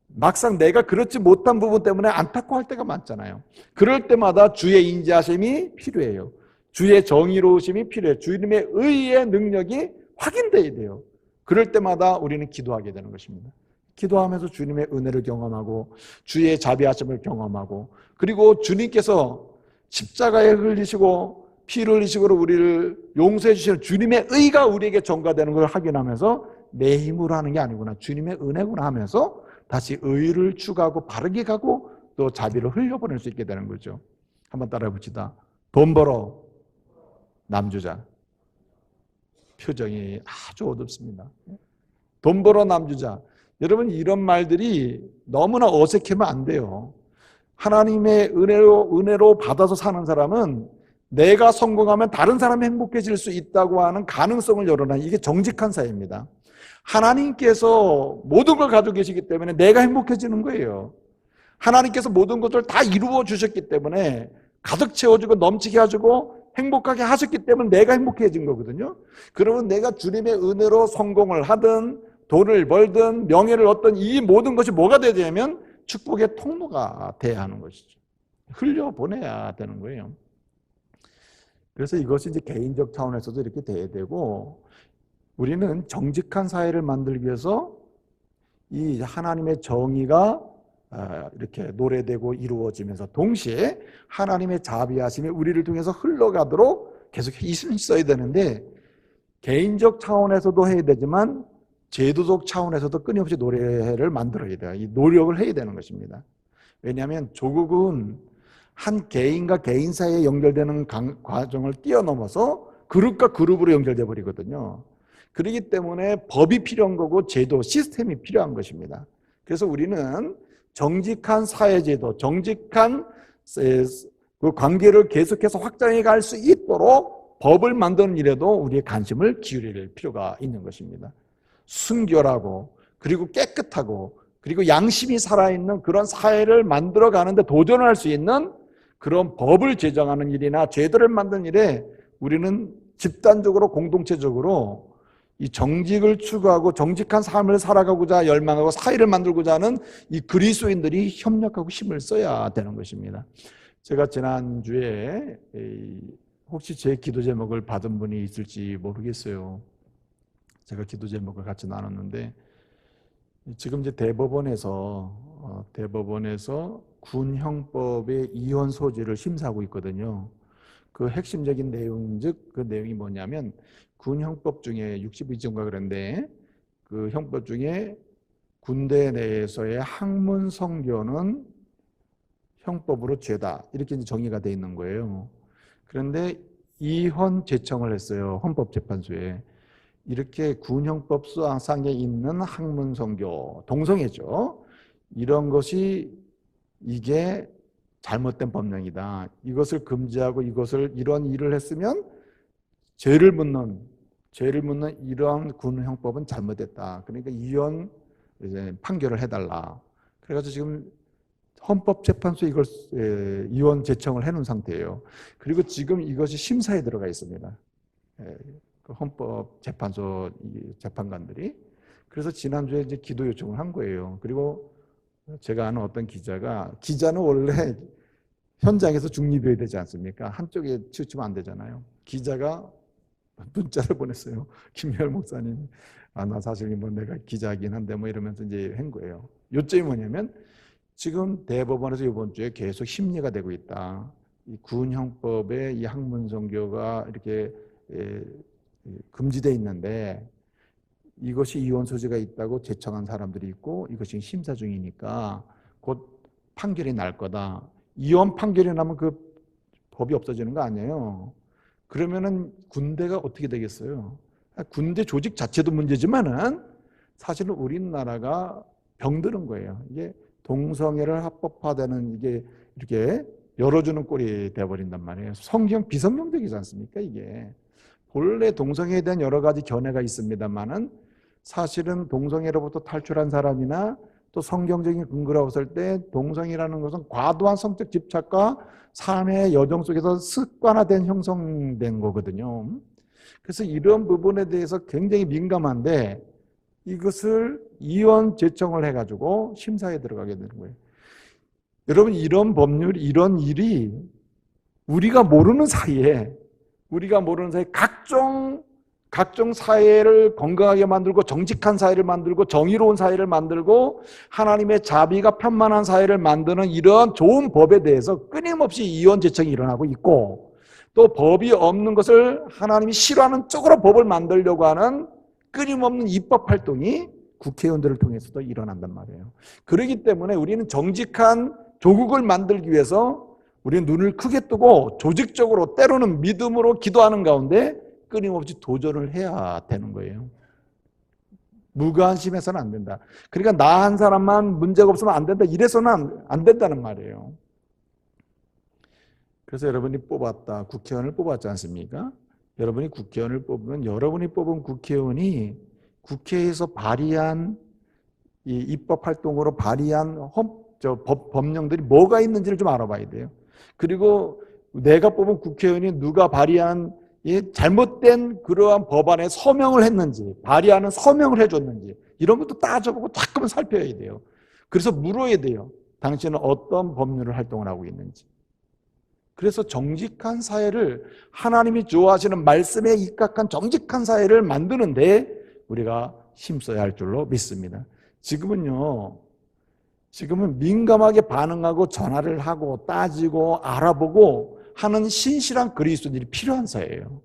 막상 내가 그렇지 못한 부분 때문에 안타까워할 때가 많잖아요. 그럴 때마다 주의 인자하심이 필요해요. 주의 정의로우심이 필요해요. 주님의 의의 능력이 확인돼야 돼요. 그럴 때마다 우리는 기도하게 되는 것입니다. 기도하면서 주님의 은혜를 경험하고 주의 자비하심을 경험하고 그리고 주님께서 십자가에 흘리시고 피를 흘리시고 우리를 용서해 주시는 주님의 의가 우리에게 전가되는 걸 확인하면서 내 힘으로 하는 게 아니구나. 주님의 은혜구나 하면서 다시 의를 추구하고 바르게 가고 또 자비를 흘려보낼 수 있게 되는 거죠. 한번 따라해 봅시다. 돈 벌어 남주자. 표정이 아주 어둡습니다. 돈 벌어 남주자. 여러분 이런 말들이 너무나 어색하면 안 돼요. 하나님의 은혜로 받아서 사는 사람은 내가 성공하면 다른 사람이 행복해질 수 있다고 하는 가능성을 열어놔. 이게 정직한 사회입니다. 하나님께서 모든 걸 가지고 계시기 때문에 내가 행복해지는 거예요. 하나님께서 모든 것을 다 이루어 주셨기 때문에 가득 채워주고 넘치게 해주고 행복하게 하셨기 때문에 내가 행복해진 거거든요. 그러면 내가 주님의 은혜로 성공을 하든 돈을 벌든 명예를 얻든 이 모든 것이 뭐가 돼야 되냐면 축복의 통로가 돼야 하는 것이죠. 흘려보내야 되는 거예요. 그래서 이것이 이제 개인적 차원에서도 이렇게 돼야 되고, 우리는 정직한 사회를 만들기 위해서 이 하나님의 정의가 이렇게 노래되고 이루어지면서 동시에 하나님의 자비하심이 우리를 통해서 흘러가도록 계속 있어야 되는데, 개인적 차원에서도 해야 되지만 제도적 차원에서도 끊임없이 노래를 만들어야 돼요. 이 노력을 해야 되는 것입니다. 왜냐하면 조국은 한 개인과 개인 사이에 연결되는 과정을 뛰어넘어서 그룹과 그룹으로 연결돼 버리거든요. 그렇기 때문에 법이 필요한 거고 제도, 시스템이 필요한 것입니다. 그래서 우리는 정직한 사회제도, 정직한 그 관계를 계속해서 확장해 갈 수 있도록 법을 만드는 일에도 우리의 관심을 기울일 필요가 있는 것입니다. 순결하고 그리고 깨끗하고 그리고 양심이 살아있는 그런 사회를 만들어 가는데 도전할 수 있는 그런 법을 제정하는 일이나 제도를 만드는 일에 우리는 집단적으로 공동체적으로 이 정직을 추구하고 정직한 삶을 살아가고자 열망하고 사회를 만들고자 하는 이 그리스도인들이 협력하고 힘을 써야 되는 것입니다. 제가 지난주에 혹시 제 기도 제목을 받은 분이 있을지 모르겠어요. 제가 기도 제목을 같이 나눴는데, 지금 이제 대법원에서 군형법의 이혼 소지를 심사하고 있거든요. 그 핵심적인 내용, 즉 그 내용이 뭐냐면 군형법 중에 62조인가 그런데 그 형법 중에 군대 내에서의 학문 성교는 형법으로 죄다, 이렇게 이제 정의가 돼 있는 거예요. 그런데 이혼 제청을 했어요, 헌법재판소에. 이렇게 군형법 수상에 있는 학문 성교, 동성애죠. 이런 것이 이게 잘못된 법령이다. 이것을 금지하고 이런 일을 했으면 죄를 묻는 이러한 군형법은 잘못됐다. 그러니까 이혼 이제 판결을 해달라. 그래가지고 지금 헌법재판소에 이걸 이혼 제청을 해놓은 상태예요. 그리고 지금 이것이 심사에 들어가 있습니다. 그 헌법재판소 재판관들이. 그래서 지난주에 이제 기도 요청을 한 거예요. 그리고 제가 아는 어떤 기자는 원래 현장에서 중립이어야 되지 않습니까? 한쪽에 치우치면 안 되잖아요. 기자가 문자를 보냈어요. 김열 목사님, 나 사실 뭐 내가 기자긴 한데 뭐 이러면서 이제 한 거예요. 요점이 뭐냐면 지금 대법원에서 이번 주에 계속 심리가 되고 있다. 이 군형법의 이 학문성교가 이렇게 금지되어 있는데 이것이 이혼 소지가 있다고 제청한 사람들이 있고 이것이 심사 중이니까 곧 판결이 날 거다. 이혼 판결이 나면 그 법이 없어지는 거 아니에요. 그러면은 군대가 어떻게 되겠어요? 군대 조직 자체도 문제지만은 사실은 우리나라가 병드는 거예요. 이게 동성애를 합법화되는 이게 이렇게 열어주는 꼴이 돼버린단 말이에요. 비성경적이지 않습니까? 이게 본래 동성애에 대한 여러 가지 견해가 있습니다만은 사실은 동성애로부터 탈출한 사람이나 또 성경적인 근거라고 했을 때 동성애라는 것은 과도한 성적 집착과 삶의 여정 속에서 습관화된 형성된 거거든요. 그래서 이런 부분에 대해서 굉장히 민감한데 이것을 이혼 제청을 해가지고 심사에 들어가게 되는 거예요. 여러분, 이런 법률, 이런 일이 우리가 모르는 사이에 각종 사회를 건강하게 만들고 정직한 사회를 만들고 정의로운 사회를 만들고 하나님의 자비가 편만한 사회를 만드는 이런 좋은 법에 대해서 끊임없이 이혼 제청이 일어나고 있고, 또 법이 없는 것을 하나님이 싫어하는 쪽으로 법을 만들려고 하는 끊임없는 입법 활동이 국회의원들을 통해서도 일어난단 말이에요. 그렇기 때문에 우리는 정직한 조국을 만들기 위해서 우리는 눈을 크게 뜨고 조직적으로 때로는 믿음으로 기도하는 가운데 끊임없이 도전을 해야 되는 거예요. 무관심해서는 안 된다. 그러니까 나 한 사람만 문제가 없으면 안 된다, 이래서는 안 된다는 말이에요. 그래서 여러분이 국회의원을 뽑았지 않습니까? 여러분이 국회의원을 뽑으면 여러분이 뽑은 국회의원이 국회에서 발의한 이 입법 활동으로 발의한 법령들이 뭐가 있는지를 좀 알아봐야 돼요. 그리고 내가 뽑은 국회의원이 누가 발의한 이 잘못된 그러한 법안에 서명을 했는지, 발의하는 서명을 해줬는지 이런 것도 따져보고 자꾸만 살펴야 돼요. 그래서 물어야 돼요. 당신은 어떤 법률을 활동을 하고 있는지. 그래서 정직한 사회를, 하나님이 좋아하시는 말씀에 입각한 정직한 사회를 만드는데 우리가 힘써야 할 줄로 믿습니다. 지금은 민감하게 반응하고 전화를 하고 따지고 알아보고 하는 신실한 그리스도인들이 필요한 사회예요.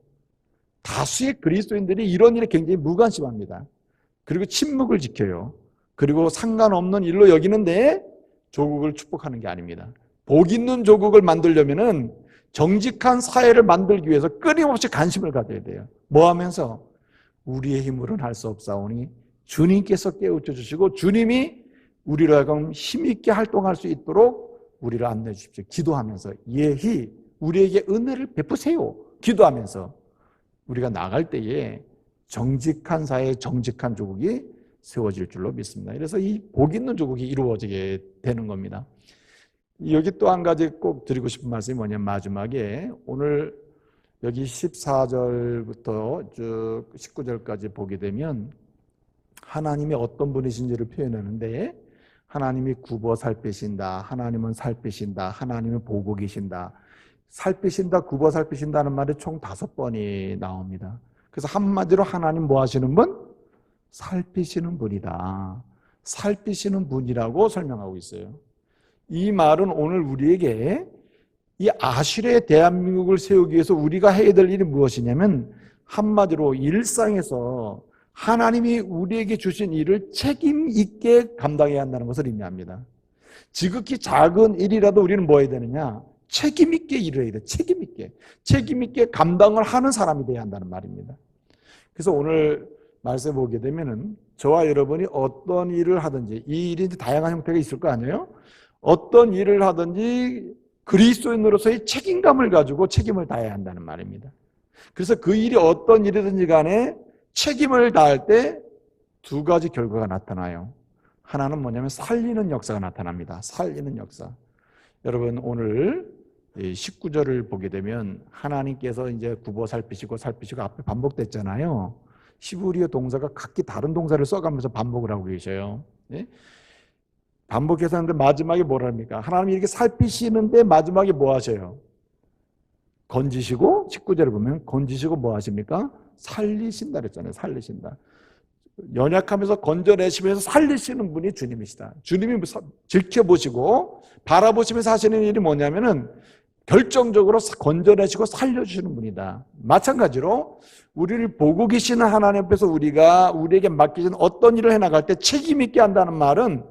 다수의 그리스도인들이 이런 일에 굉장히 무관심합니다. 그리고 침묵을 지켜요. 그리고 상관없는 일로 여기는데 조국을 축복하는 게 아닙니다. 복 있는 조국을 만들려면은 정직한 사회를 만들기 위해서 끊임없이 관심을 가져야 돼요. 뭐 하면서? 우리의 힘으로는 할 수 없사오니 주님께서 깨우쳐 주시고 주님이 우리로 하여금 힘있게 활동할 수 있도록 우리를 안내해 주십시오. 기도하면서 예히 우리에게 은혜를 베푸세요. 기도하면서 우리가 나갈 때에 정직한 사회, 정직한 조국이 세워질 줄로 믿습니다. 그래서 이 복 있는 조국이 이루어지게 되는 겁니다. 여기 또 한 가지 꼭 드리고 싶은 말씀이 뭐냐면, 마지막에 오늘 여기 14절부터 쭉 19절까지 보게 되면 하나님이 어떤 분이신지를 표현하는데, 하나님이 굽어 살피신다, 하나님은 살피신다, 하나님은 보고 계신다. 살피신다, 굽어 살피신다는 말이 총 5번이 나옵니다. 그래서 한마디로 하나님 뭐 하시는 분? 살피시는 분이다. 살피시는 분이라고 설명하고 있어요. 이 말은 오늘 우리에게 이 아슈르의 대한민국을 세우기 위해서 우리가 해야 될 일이 무엇이냐면, 한마디로 일상에서 하나님이 우리에게 주신 일을 책임 있게 감당해야 한다는 것을 의미합니다. 지극히 작은 일이라도 우리는 뭐 해야 되느냐? 책임 있게 일을 해야 돼. 책임 있게 감당을 하는 사람이 돼야 한다는 말입니다. 그래서 오늘 말씀 보게 되면은 저와 여러분이 어떤 일을 하든지, 이 일이 다양한 형태가 있을 거 아니에요? 어떤 일을 하든지 그리스도인으로서의 책임감을 가지고 책임을 다해야 한다는 말입니다. 그래서 그 일이 어떤 일이든지 간에 책임을 다할 때 2가지 결과가 나타나요. 하나는 뭐냐면 살리는 역사가 나타납니다. 살리는 역사. 여러분, 오늘 19절을 보게 되면 하나님께서 이제 굽어 살피시고 앞에 반복됐잖아요. 히브리어 동사가 각기 다른 동사를 써가면서 반복을 하고 계셔요. 네? 반복해서 하는데 마지막에 뭐라 합니까? 하나님이 이렇게 살피시는데 마지막에 뭐 하셔요? 건지시고, 19절을 보면 건지시고 뭐 하십니까? 살리신다 그랬잖아요. 살리신다. 연약하면서 건져내시면서 살리시는 분이 주님이시다. 주님이 지켜보시고 바라보시면서 하시는 일이 뭐냐면은 결정적으로 건져내시고 살려주시는 분이다. 마찬가지로 우리를 보고 계시는 하나님 앞에서 우리에게 맡기신 어떤 일을 해나갈 때 책임 있게 한다는 말은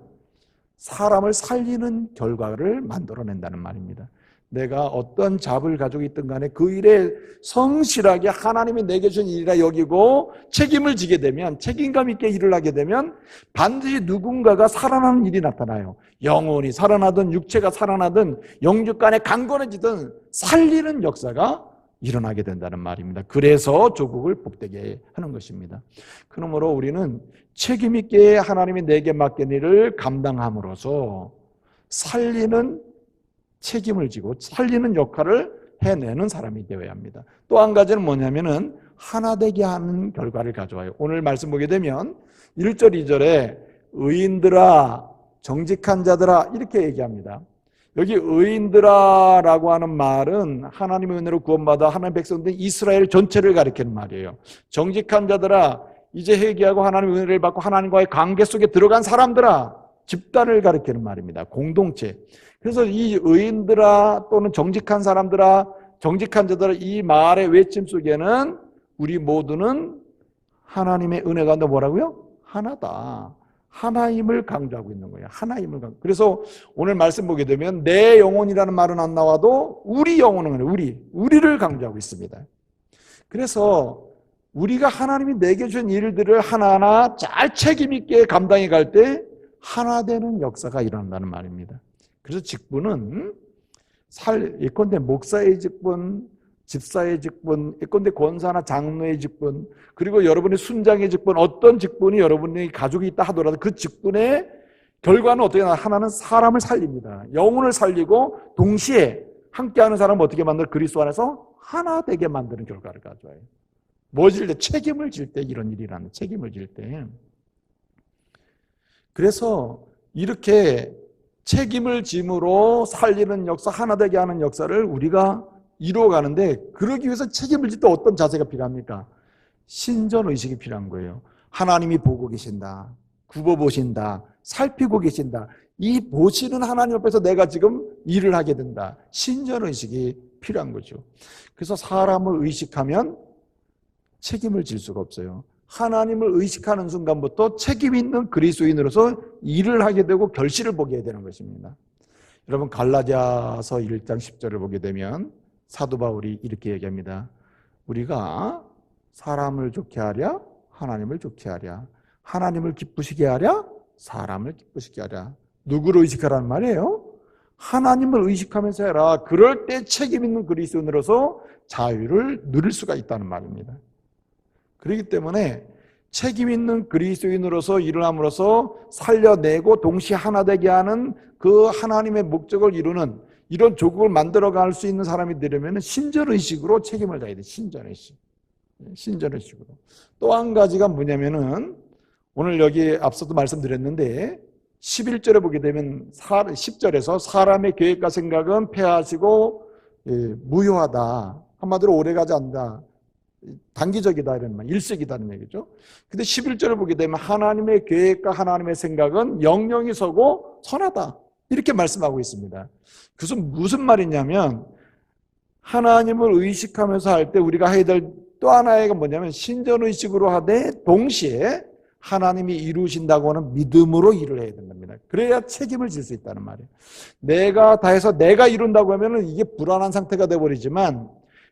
사람을 살리는 결과를 만들어낸다는 말입니다. 내가 어떤 잡을 가지고 있든 간에 그 일에 성실하게 하나님이 내게 주신 일이라 여기고 책임을 지게 되면, 책임감 있게 일을 하게 되면 반드시 누군가가 살아나는 일이 나타나요. 영혼이 살아나든 육체가 살아나든 영육 간에 강건해지든 살리는 역사가 일어나게 된다는 말입니다. 그래서 조국을 복되게 하는 것입니다. 그러므로 우리는 책임 있게 하나님이 내게 맡긴 일을 감당함으로써 살리는 책임을 지고 살리는 역할을 해내는 사람이 되어야 합니다. 또 한 가지는 뭐냐면은 하나 되게 하는 결과를 가져와요. 오늘 말씀 보게 되면 1절, 2절에 의인들아, 정직한 자들아 이렇게 얘기합니다. 여기 의인들아라고 하는 말은 하나님의 은혜로 구원받아 하나님의 백성들 이스라엘 전체를 가리키는 말이에요. 정직한 자들아, 이제 회개하고 하나님의 은혜를 받고 하나님과의 관계 속에 들어간 사람들아, 집단을 가리키는 말입니다. 공동체. 그래서 이 의인들아 또는 정직한 사람들아, 정직한 자들아, 이 말의 외침 속에는 우리 모두는 하나님의 은혜 가운데 뭐라고요? 하나다. 하나임을 강조하고 있는 거예요. 하나임을 강조. 그래서 오늘 말씀 보게 되면 내 영혼이라는 말은 안 나와도 우리 영혼은 우리를 강조하고 있습니다. 그래서 우리가 하나님이 내게 주신 일들을 하나하나 잘 책임 있게 감당해 갈 때 하나 되는 역사가 일어난다는 말입니다. 그래서 직분은 예컨대 목사의 직분, 집사의 직분, 예컨대 권사나 장로의 직분, 그리고 여러분의 순장의 직분, 어떤 직분이 여러분의 가족이 있다 하더라도 그 직분의 결과는 어떻게 나요? 하나는 사람을 살립니다. 영혼을 살리고 동시에 함께하는 사람은 어떻게 만들어? 그리스도 안에서 하나 되게 만드는 결과를 가져와요. 뭐 질 때? 책임을 질 때 이런 일이 일어나는, 책임을 질 때. 그래서 이렇게 책임을 짐으로 살리는 역사, 하나 되게 하는 역사를 우리가 이루어가는데, 그러기 위해서 책임을 질 때 어떤 자세가 필요합니까? 신전의식이 필요한 거예요. 하나님이 보고 계신다, 굽어보신다, 살피고 계신다. 이 보시는 하나님 앞에서 내가 지금 일을 하게 된다. 신전의식이 필요한 거죠. 그래서 사람을 의식하면 책임을 질 수가 없어요. 하나님을 의식하는 순간부터 책임 있는 그리스도인으로서 일을 하게 되고 결실을 보게 되는 것입니다. 여러분, 갈라디아서 1장 10절을 보게 되면 사도 바울이 이렇게 얘기합니다. 우리가 사람을 좋게 하랴 하나님을 좋게 하랴, 하나님을 기쁘시게 하랴 사람을 기쁘시게 하랴. 누구를 의식하라는 말이에요? 하나님을 의식하면서 해라. 그럴 때 책임 있는 그리스도인으로서 자유를 누릴 수가 있다는 말입니다. 그렇기 때문에 책임 있는 그리스도인으로서 일을 함으로써 살려내고 동시에 하나 되게 하는 그 하나님의 목적을 이루는 이런 조국을 만들어갈 수 있는 사람이 되려면 신전의식으로 책임을 다해야 돼요. 신전의식. 신전의식으로. 또 한 가지가 뭐냐면은 오늘 여기 앞서도 말씀드렸는데 11절에 보게 되면 10절에서 사람의 계획과 생각은 폐하시고 무효하다. 한마디로 오래가지 않는다. 단기적이다 이런 말, 일시이다는 얘기죠. 근데 11절을 보게 되면 하나님의 계획과 하나님의 생각은 영영이 서고 선하다. 이렇게 말씀하고 있습니다. 그것은 무슨 말이냐면 하나님을 의식하면서 할 때 우리가 해야 될 또 하나가 뭐냐면 신전의식으로 하되 동시에 하나님이 이루신다고 하는 믿음으로 일을 해야 된답니다. 그래야 책임을 질 수 있다는 말이에요. 내가 다 해서 내가 이룬다고 하면 이게 불안한 상태가 되어버리지만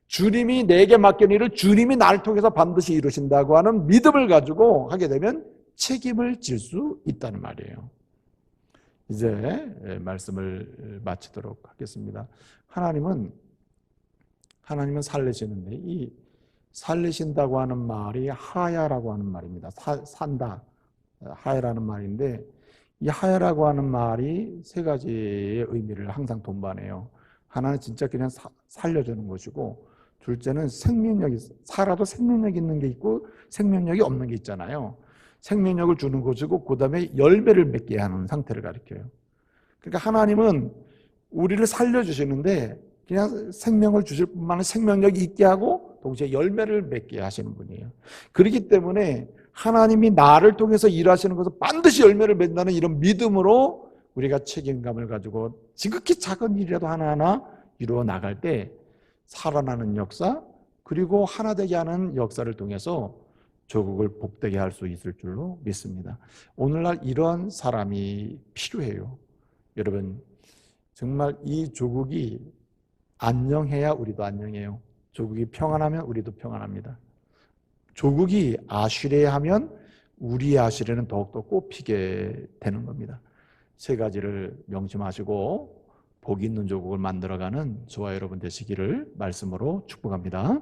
주님이 내게 맡긴 일을 주님이 나를 통해서 반드시 이루신다고 하는 믿음을 가지고 하게 되면 책임을 질 수 있다는 말이에요. 이제 말씀을 마치도록 하겠습니다. 하나님은 살리시는데 이 살리신다고 하는 말이 하야라고 하는 말입니다. 산다, 하야라는 말인데 이 하야라고 하는 말이 세 가지의 의미를 항상 동반해요. 하나는 진짜 그냥 살려주는 것이고, 둘째는 생명력이, 살아도 생명력 있는 게 있고 생명력이 없는 게 있잖아요. 생명력을 주는 것이고 그 다음에 열매를 맺게 하는 상태를 가리켜요. 그러니까 하나님은 우리를 살려주시는데 그냥 생명을 주실 뿐만 아니라 생명력이 있게 하고 동시에 열매를 맺게 하시는 분이에요. 그렇기 때문에 하나님이 나를 통해서 일하시는 것은 반드시 열매를 맺는다는 이런 믿음으로 우리가 책임감을 가지고 지극히 작은 일이라도 하나하나 이루어 나갈 때 살아나는 역사, 그리고 하나 되게 하는 역사를 통해서 조국을 복되게 할 수 있을 줄로 믿습니다. 오늘날 이러한 사람이 필요해요. 여러분, 정말 이 조국이 안녕해야 우리도 안녕해요. 조국이 평안하면 우리도 평안합니다. 조국이 아쉬레하면 우리의 아쉬레는 더욱더 꽃피게 되는 겁니다. 세 가지를 명심하시고 복 있는 조국을 만들어가는 저와 여러분 되시기를 말씀으로 축복합니다.